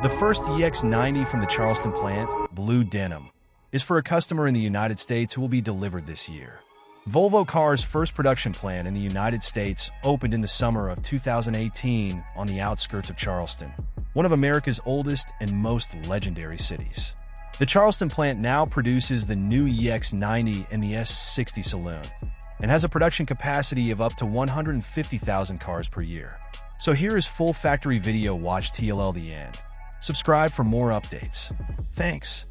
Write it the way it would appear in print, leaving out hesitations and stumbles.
The first EX90 from the Charleston plant, Blue Denim, is for a customer in the United States who will be delivered this year. Volvo Cars' first production plant in the United States opened in the summer of 2018 on the outskirts of Charleston, one of America's oldest and most legendary cities. The Charleston plant now produces the new EX90 and the S60 saloon, and has a production capacity of up to 150,000 cars per year. So here is full factory video. Watch till the end. Subscribe for more updates. Thanks.